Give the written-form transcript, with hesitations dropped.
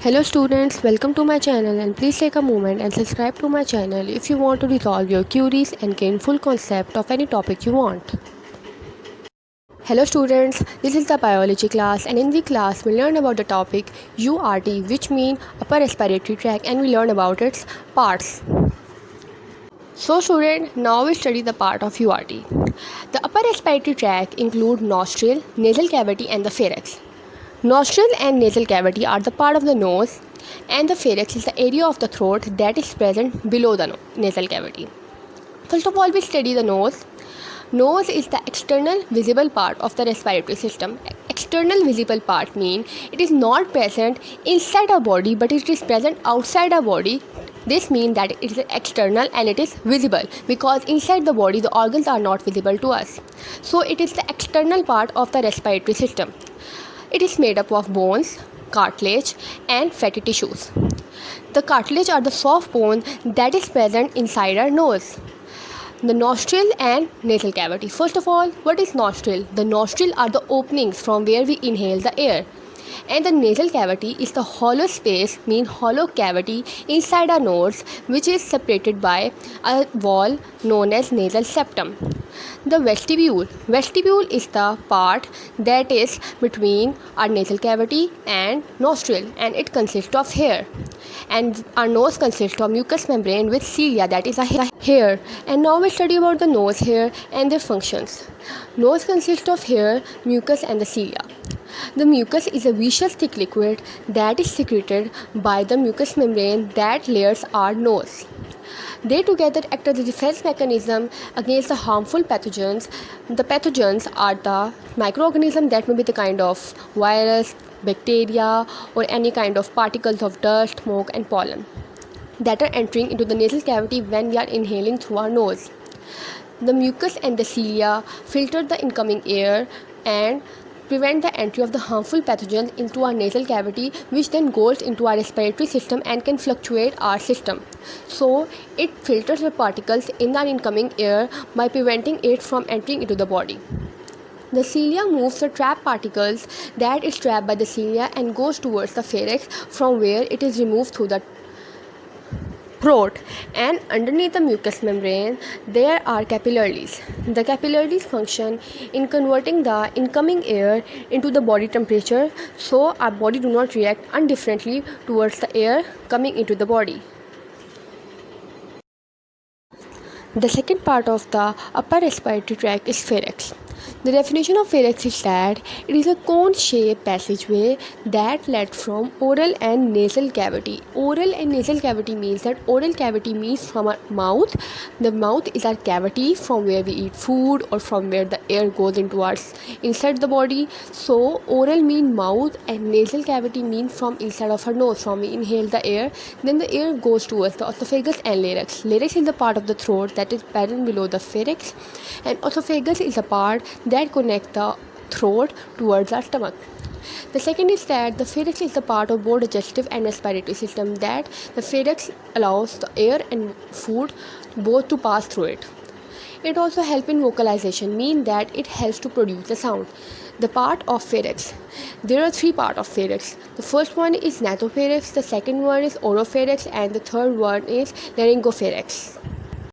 Hello students, welcome to my channel and please take a moment and subscribe to my channel if you want to resolve your queries and gain full concept of any topic you want. Hello students, this is the biology class and in the class we learn about the topic URT, which mean upper respiratory tract, and we learn about its parts. So student, now we study the part of URT. The upper respiratory tract include nostril, nasal cavity and the pharynx. Nostril and nasal cavity are the part of the nose, and the pharynx is the area of the throat that is present below the nasal cavity. First of all, we study the nose. Nose is the external visible part of the respiratory system. External visible part means it is not present inside our body but it is present outside our body. This means that it is external and it is visible because inside the body the organs are not visible to us. So it is the external part of the respiratory system. It is made up of bones, cartilage and fatty tissues. The cartilage are the soft bone that is present inside our nose. The nostril and nasal cavity. First of all, what is nostril? The nostril are the openings from where we inhale the air. And the nasal cavity is the hollow space, hollow cavity inside our nose, which is separated by a wall known as nasal septum. The vestibule. Vestibule is the part that is between our nasal cavity and nostril, and it consists of hair. And our nose consists of mucous membrane with cilia, that is a hair. And now we study about the nose hair and their functions. Nose consists of hair, mucus and the cilia. The mucus is a viscous thick liquid that is secreted by the mucous membrane that layers our nose. They together act as a defense mechanism against the harmful pathogens. The pathogens are the microorganisms that may be the kind of virus, bacteria or any kind of particles of dust, smoke and pollen that are entering into the nasal cavity when we are inhaling through our nose. The mucus and the cilia filter the incoming air and prevent the entry of the harmful pathogens into our nasal cavity, which then goes into our respiratory system and can fluctuate our system. So it filters the particles in our incoming air by preventing it from entering into the body. The cilia moves the trapped particles that is trapped by the cilia and goes towards the pharynx, from where it is removed through the throat, and underneath the mucous membrane there are capillaries. The capillaries function in converting the incoming air into the body temperature, so our body do not react indifferently towards the air coming into the body. The second part of the upper respiratory tract is pharynx. The definition of pharynx is that it is a cone-shaped passageway that led from oral and nasal cavity. Oral and nasal cavity means that oral cavity means from our mouth. The mouth is our cavity from where we eat food or from where the air goes into our inside the body. So oral mean mouth and nasal cavity mean from inside of our nose, from we inhale the air. Then the air goes towards the esophagus and larynx. Larynx is the part of the throat that is present below the pharynx, and esophagus is a part that connect the throat towards our stomach. The second is that the pharynx is the part of both digestive and respiratory system, that the pharynx allows the air and food both to pass through it. It also helps in vocalization, mean that it helps to produce the sound. The part of pharynx. There are three parts of pharynx. The first one is nasopharynx, the second one is oropharynx, and the third one is laryngopharynx.